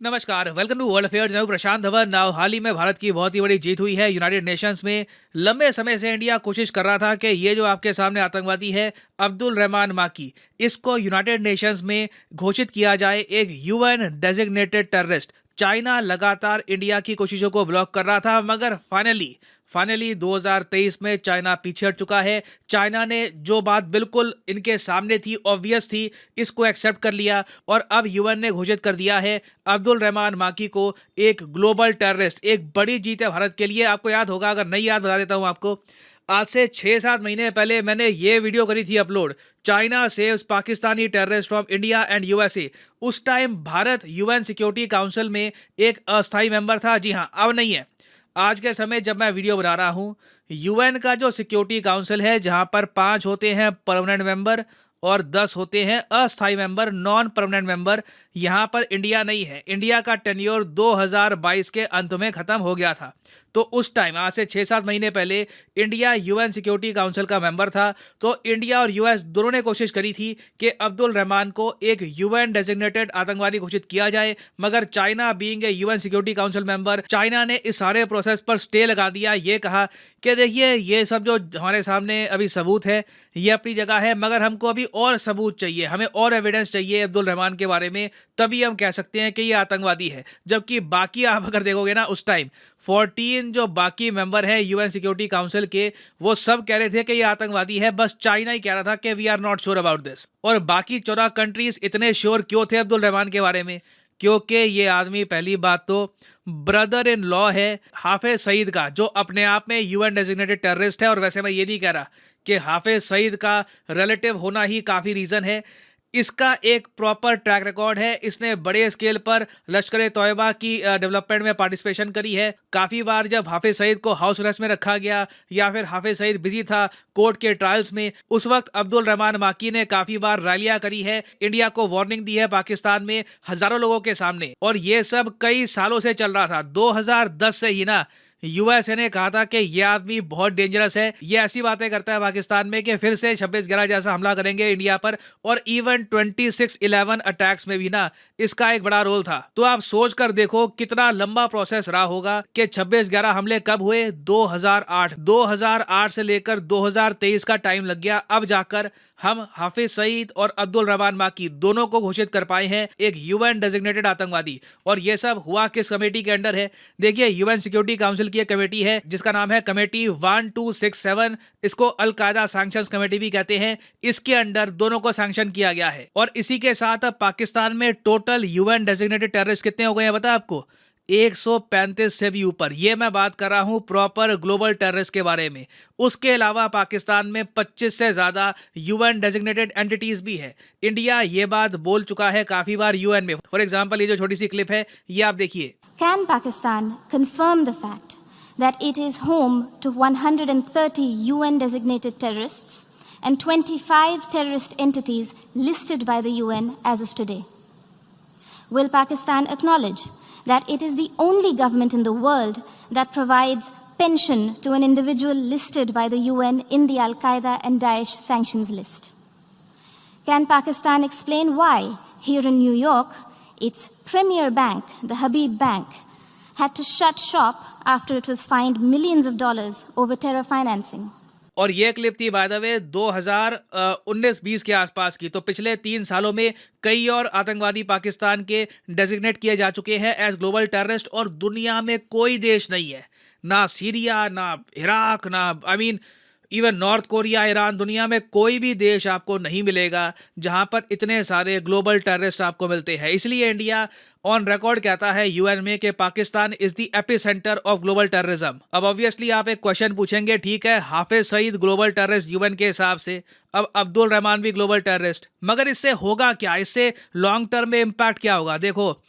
नमस्कार, welcome to world affairs. मैं हूं प्रशांत धवन। नाउ हाल ही में भारत की बहुत ही बड़ी जीत हुई है यूनाइटेड नेशंस में। लंबे समय से इंडिया कोशिश कर रहा था कि ये जो आपके सामने आतंकवादी है अब्दुल रहमान माकी, इसको यूनाइटेड नेशंस में घोषित किया जाए एक यूएन डेजिग्नेटेड टेररिस्ट। चाइना लगातार इंडिया की कोशिशों को ब्लॉक कर रहा था, मगर फाइनली 2023 में चाइना पीछे हट चुका है। चाइना ने जो बात बिल्कुल इनके सामने थी, ऑब्वियस थी, इसको एक्सेप्ट कर लिया और अब यूएन ने घोषित कर दिया है अब्दुल रहमान माकी को एक ग्लोबल टेररिस्ट। एक बड़ी जीत है भारत के लिए। आपको याद होगा, अगर नहीं याद बता देता हूं आपको। आज से 6-7 महीने पहले मैंने ये वीडियो करी थी अपलोड, China saves Pakistani terrorist from India and USA. उस time Bharat UN security council में एक अस्थायी मेंबर था। जी हां, अब नहीं है। आज के समय जब मैं वीडियो बना रहा हूं, यूएन का जो सिक्योरिटी काउंसिल है, जहां पर 5 होते हैं परमानेंट मेंबर और 10 होते हैं अस्थायी मेंबर, नॉन परमानेंट मेंबर, यहां पर इंडिया नहीं है। इंडिया का टेन्योर 2022 के अंत में खत्म हो गया था। तो उस टाइम, आज से 6-7 महीने पहले, इंडिया यूएन सिक्योरिटी काउंसिल का मेंबर था। तो इंडिया और यूएस दोनों ने कोशिश करी थी कि अब्दुल रहमान को एक यूएन डेजिग्नेटेड आतंकवादी घोषित किया जाए, मगर China being a UN security council member, China ने इस सारे प्रोसेस पर स्टे लगा दिया। ये कहा कि देखिए, ये सब जो हमारे सामने अभी सबूत है, ये अपनी जगह है, मगर हमको अभी और सबूत चाहिए, हमें और एविडेंस चाहिए अब्दुल रहमान के बारे में, तभी हम कह सकते हैं कि ये आतंकवादी है। जबकि बाकी आप अगर देखोगे ना, उस टाइम 14 जो बाकी मेंबर हैं यूएन सिक्योरिटी काउंसिल के, वो सब कह रहे थे कि ये आतंकवादी है। बस चाइना ही कह रहा था कि we are not sure about this. और बाकी 14 कंट्रीज इतने श्योर क्यों थे अब्दुल रहमान के बारे में? क्योंकि ये आदमी, पहली बात तो, ब्रदर इन लॉ है हाफिज सईद का, जो अपने आप में यूएन डेजिग्नेटेड टेररिस्ट है। और वैसे मैं ये नहीं कह रहा कि हाफिज सईद का रिलेटिव होना ही काफ़ी रीज़न है। इसका एक प्रॉपर ट्रैक रिकॉर्ड है। इसने बड़े स्केल पर लश्कर ए तोयबा की डेवलपमेंट में पार्टिसिपेशन करी है। काफ़ी बार जब हाफिज सईद को हाउस अरेस्ट में रखा गया या फिर हाफिज सईद बिजी था कोर्ट के ट्रायल्स में, उस वक्त अब्दुल रहमान माकी ने काफ़ी बार रैलियां करी है, इंडिया को वार्निंग दी है पाकिस्तान में हज़ारों लोगों के सामने। और ये सब कई सालों से चल रहा था। 2010 से ही ना यूएसए ने कहा था कि यह आदमी बहुत डेंजरस है, ये ऐसी बातें करता है पाकिस्तान में कि फिर से 26/11 जैसा हमला करेंगे इंडिया पर। और इवन 26/11 अटैक्स में भी ना इसका एक बड़ा रोल था। तो आप सोच कर देखो कितना लंबा प्रोसेस रहा होगा कि 26/11 हमले कब हुए? 2008 से लेकर 2023 का टाइम लग गया। अब जाकर हम हाफिज सईद और अब्दुल रहमान माकी दोनों को घोषित कर पाए हैं एक यूएन डेजिग्नेटेड आतंकवादी। और ये सब हुआ किस कमेटी के अंडर है? देखिए, यूएन सिक्योरिटी काउंसिल की एक कमेटी है जिसका नाम है कमेटी 1267। इसको अल कायदा सैंक्शंस कमेटी भी कहते हैं। इसके अंडर दोनों को सैंक्शन किया गया है। और इसी के साथ अब पाकिस्तान में टोटल यूएन डेजिग्नेटेड टेररिस्ट कितने हो गए हैं पता है आपको? 135 से भी ऊपर। ये मैं बात कर रहा हूं प्रॉपर ग्लोबल टेररिस्ट के बारे में। उसके अलावा पाकिस्तान में 25 से ज्यादा यूएन डेजिग्नेटेड एंटिटीज भी है। इंडिया ये बात बोल चुका है काफी बार यूएन में। फॉर एग्जांपल, ये जो छोटी सी क्लिप है, ये आप देखिए। Can Pakistan confirm the fact that it is home to 130 UN designated terrorists and 25 terrorist entities listed by the UN as of today? Will Pakistan acknowledge that it is the only government in the world that provides pension to an individual listed by the UN in the Al-Qaeda and Daesh sanctions list? Can Pakistan explain why, here in New York, its premier bank, the Habib Bank, had to shut shop after it was fined millions of dollars over terror financing? और ये clip थी by the way 2019-20 के आसपास की। तो पिछले 3 सालों में कई और आतंकवादी पाकिस्तान के डेजिग्नेट किए जा चुके हैं एज ग्लोबल टेररिस्ट। और दुनिया में कोई देश नहीं है, ना सीरिया, ना इराक, ना इवन नॉर्थ कोरिया, ईरान, दुनिया में कोई भी देश आपको नहीं मिलेगा जहां पर इतने सारे ग्लोबल टेररिस्ट आपको मिलते हैं। इसलिए इंडिया ऑन रिकॉर्ड कहता है यूएन में कि Pakistan is the epicentre of global terrorism. अब ऑब्वियसली आप एक क्वेश्चन पूछेंगे, ठीक है, Hafiz Saeed global terrorist UN के हिसाब से, अब अब्दुल रहमान भी ग्लोबल टेररिस्ट, मगर इससे होगा क्या? इससे लॉन्ग टर्म में इम्पैक्ट क्या होगा? देखो,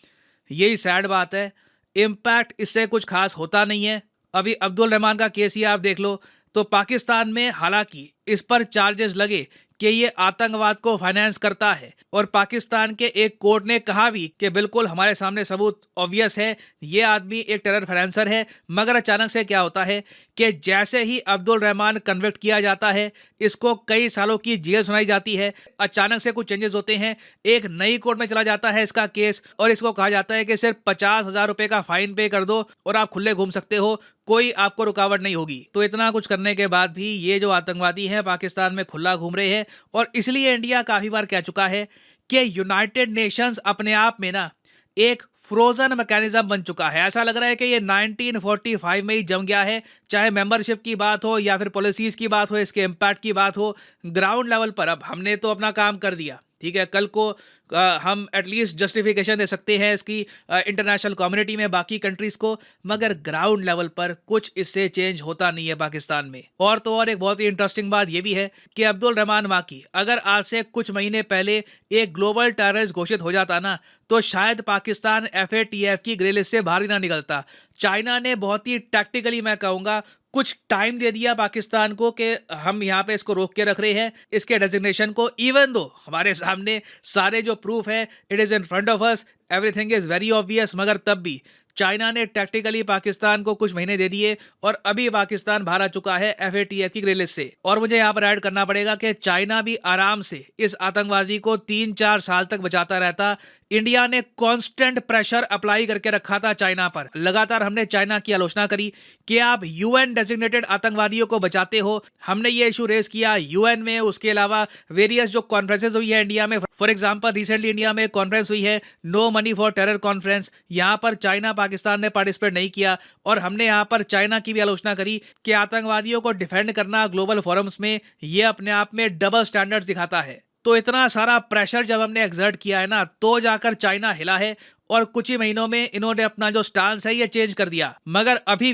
यही सैड बात है, इम्पैक्ट इससे कुछ खास होता नहीं है। अभी अब्दुल रहमान का केस ही आप देख लो। तो पाकिस्तान में हालांकि इस पर चार्जेस लगे कि ये आतंकवाद को फाइनेंस करता है। और पाकिस्तान के एक कोर्ट ने कहा भी कि बिल्कुल हमारे सामने सबूत ऑब्वियस है, ये आदमी एक टेरर फाइनेंसर है। मगर अचानक से क्या होता है कि जैसे ही अब्दुल रहमान कन्विक्ट किया जाता है, इसको कई सालों की जेल सुनाई जाती है, अचानक से कुछ चेंजेस होते हैं, एक नई कोर्ट में चला जाता है इसका केस और इसको कहा जाता है कि सिर्फ 50,000 रुपए का फाइन पे कर दो और आप खुले घूम सकते हो, कोई आपको रुकावट नहीं होगी। तो इतना कुछ करने के बाद भी ये जो आतंकवादी हैं पाकिस्तान में खुला घूम रहे हैं। और इसलिए इंडिया काफी बार कह चुका है कि यूनाइटेड नेशंस अपने आप में ना एक फ्रोजन मैकेनिज्म बन चुका है। ऐसा लग रहा है कि ये 1945 में ही जम गया है, चाहे मेंबरशिप की बात हो या फिर पॉलिसीज की बात हो, इसके इम्पैक्ट की बात हो। ग्राउंड लेवल पर अब हमने तो अपना काम कर दिया, ठीक है, कल को हम एटलीस्ट जस्टिफिकेशन दे सकते हैं इसकी इंटरनेशनल कम्युनिटी में बाकी कंट्रीज को, मगर ग्राउंड लेवल पर कुछ इससे चेंज होता नहीं है पाकिस्तान में। और तो और एक बहुत ही इंटरेस्टिंग बात यह भी है कि अब्दुल रहमान माकी अगर आज से कुछ महीने पहले एक ग्लोबल टेररिस्ट घोषित हो जाता ना, तो शायद पाकिस्तान FATF की ग्रे लिस्ट से बाहर ही ना निकलता। चाइना ने बहुत ही टैक्टिकली, मैं कहूँगा, कुछ टाइम दे दिया पाकिस्तान को कि हम यहाँ पे इसको रोक के रख रहे हैं, इसके डेजिग्नेशन को, इवन दो हमारे सामने सारे जो प्रूफ है, it is in front of us, everything is very obvious, मगर तब भी चाइना ने टैक्टिकली पाकिस्तान को कुछ महीने दे दिए और अभी पाकिस्तान बाहर आ चुका है FATF की ग्रे लिस्ट से। और मुझे यहाँ पर ऐड करना पड़ेगा कि चाइना भी आराम से इस आतंकवादी को 3-4 साल तक बचाता रहता। इंडिया ने कांस्टेंट प्रेशर अप्लाई करके रखा था चाइना पर। लगातार हमने चाइना की आलोचना करी कि आप UN डेजिग्नेटेड आतंकवादियों को बचाते हो। हमने ये इशू रेज किया UN में, उसके अलावा वेरियस जो कॉन्फ्रेंसेज हुई है इंडिया में। फॉर एग्जांपल रिसेंटली इंडिया में कॉन्फ्रेंस हुई है no money for terror conference, यहाँ पर चाइना पाकिस्तान ने पार्टिसिपेट नहीं किया और हमने यहाँ पर चाइना की भी आलोचना करी कि आतंकवादियों को डिफेंड करना ग्लोबल फोरम्स में ये अपने आप में डबल स्टैंडर्ड्स दिखाता है। तो इतना सारा प्रेशर जब हमने एक्सर्ट किया है ना, तो जाकर चाइना हिला है और कुछ ही महीनों में इन्होंने अपना जो स्टांस है ये चेंज कर दिया। मगर अभी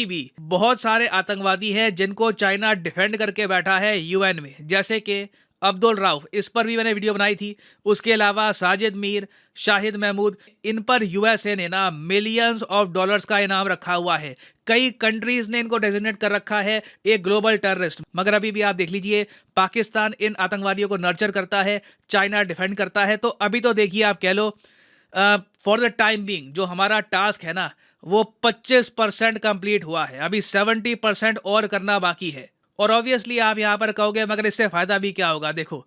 भी बहुत सारे आतंकवादी हैं जिनको चाइना डिफेंड करके बैठा है UN में, जैसे कि अब्दुल राउफ, इस पर भी मैंने वीडियो बनाई थी। उसके अलावा साजिद मीर, शाहिद महमूद, इन पर USA ने ना मिलियंस ऑफ डॉलर्स का इनाम रखा हुआ है। कई कंट्रीज ने इनको डेजिग्नेट कर रखा है एक ग्लोबल टेररिस्ट। मगर अभी भी आप देख लीजिए, पाकिस्तान इन आतंकवादियों को नर्चर करता है, चाइना डिफेंड करता है। तो अभी तो देखिए, आप कह लो फॉर द टाइम बीइंग जो हमारा टास्क है ना, वो 25% कंप्लीट हुआ है, अभी 70% और करना बाकी है। और ऑब्वियसली आप यहाँ पर कहोगे मगर इससे फायदा भी क्या होगा। देखो,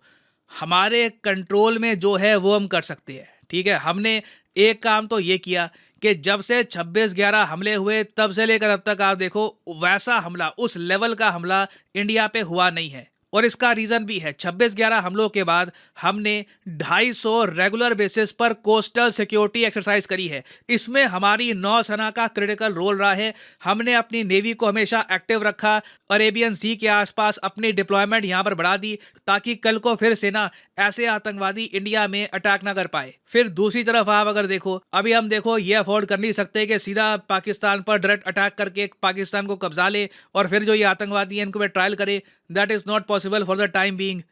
हमारे कंट्रोल में जो है वो हम कर सकते हैं, ठीक है। हमने एक काम तो ये किया कि जब से 26/11 हमले हुए तब से लेकर अब तक आप देखो, वैसा हमला, उस लेवल का हमला इंडिया पे हुआ नहीं है। और इसका रीजन भी है, 26/11 हमलों के बाद हमने 250 रेगुलर बेसिस पर कोस्टल सिक्योरिटी एक्सरसाइज करी है। इसमें हमारी नौसेना का क्रिटिकल रोल रहा है। हमने अपनी नेवी को हमेशा एक्टिव रखा, अरेबियन सी के आसपास अपनी डिप्लॉयमेंट यहाँ पर बढ़ा दी ताकि कल को फिर से ना ऐसे आतंकवादी इंडिया में अटैक ना कर पाए। फिर दूसरी तरफ आप अगर देखो, अभी हम देखो ये अफोर्ड कर नहीं सकते कि सीधा पाकिस्तान पर डायरेक्ट अटैक करके पाकिस्तान को कब्जा ले और फिर जो ये आतंकवादी हैं इनको ट्रायल करे। That is not possible for the time being.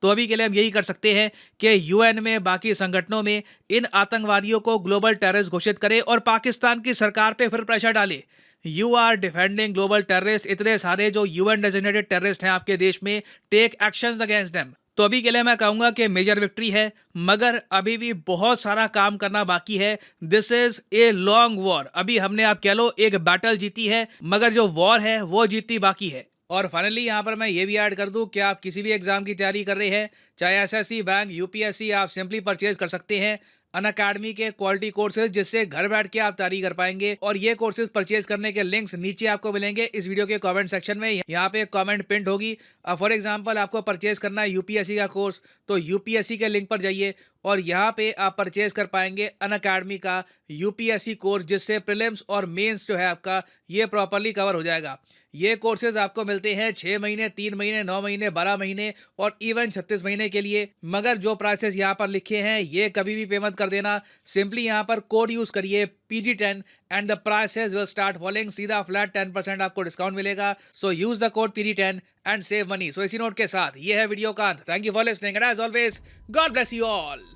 तो अभी के लिए हम यही कर सकते हैं कि UN में, बाकी संगठनों में इन आतंकवादियों को ग्लोबल टेररिस्ट घोषित करे और पाकिस्तान की सरकार पे फिर प्रेशर डाले। You are defending global terrorist, इतने सारे जो UN डेजिग्नेटेड टेररिस्ट हैं आपके देश में, टेक एक्शंस अगेंस्ट देम। तो अभी के लिए मैं कहूंगा कि मेजर विक्ट्री है, मगर अभी भी बहुत सारा काम करना बाकी है। This is a long war. अभी हमने, आप कह लो, एक बैटल जीती है, मगर जो वॉर है वो जीतनी बाकी है। और फाइनली यहाँ पर मैं ये भी ऐड कर दूं कि आप किसी भी एग्जाम की तैयारी कर रहे हैं, चाहे SSC, बैंक, UPSC, आप सिंपली परचेज कर सकते हैं अनअकैडमी के क्वालिटी कोर्सेज, जिससे घर बैठ के आप तैयारी कर पाएंगे। और ये कोर्सेज परचेज करने के लिंक्स नीचे आपको मिलेंगे इस वीडियो के कमेंट सेक्शन में। यहाँ पे एक कमेंट पिंड होगी। फॉर एग्जांपल आपको परचेज करना है UPSC का कोर्स, तो UPSC के लिंक पर जाइए और यहाँ पे आप परचेज कर पाएंगे अनअकैडमी का UPSC कोर्स, जिससे प्रीलिम्स और मेंस जो है आपका ये प्रॉपरली कवर हो जाएगा। ये कोर्सेज आपको मिलते हैं 6 महीने, 3 महीने, 9 महीने, 12 महीने और इवन 36 महीने के लिए। मगर जो प्राइसेस यहाँ पर लिखे हैं ये कभी भी पे मत कर देना। सिंपली यहाँ पर कोड यूज करिए PD10 and the prices will start following. सीधा फ्लैट 10% आपको डिस्काउंट मिलेगा। So use the code PD10 and save money. So इसी नोट के साथ ये है वीडियो का अंत। Thank you for listening and as always, God bless you all.